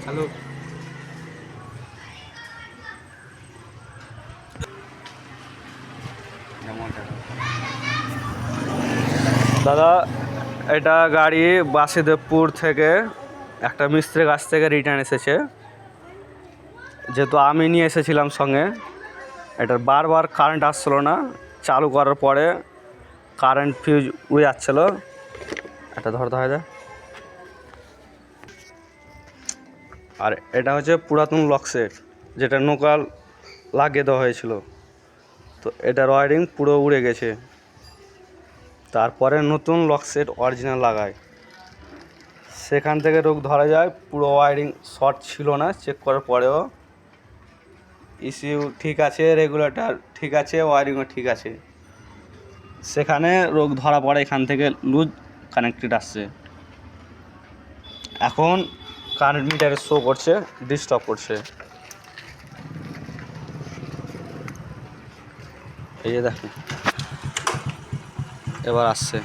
Hello দাদা, এটা গাড়ি বাসুদেবপুর থেকে একটা মিস্ত্রির কাছ থেকে রিটার্ন এসেছে। যেহেতু আমি নিয়ে এসেছিলাম সঙ্গে, এটার বারবার কারেন্ট আসছিলো না। চালু করার পরে কারেন্ট ফিউজ উড়ে যাচ্ছিলো। এটা ধরতে হয়। আর এটা হচ্ছে পুরাতন লক সেট, যেটা নোকাল লাগিয়ে দেওয়া হয়েছিল। তো এটার ওয়ারিং পুরো উড়ে গেছে। তারপরে নতুন লক সেট অরিজিনাল লাগায়, সেখান থেকে রোগ ধরা যায়। পুরো ওয়ারিং শর্ট ছিল না, চেক করার পরেও ইসিউ ঠিক আছে, রেগুলেটর ঠিক আছে, ওয়ারিংও ঠিক আছে। সেখানে রোগ ধরা পড়ে, এখান থেকে লুজ কানেক্টেড আসছে। এখন কারেন্ট মিটারে শো করছে, ডিস্টার্ব করছে। এই যে দেখুন, এবার আসছে।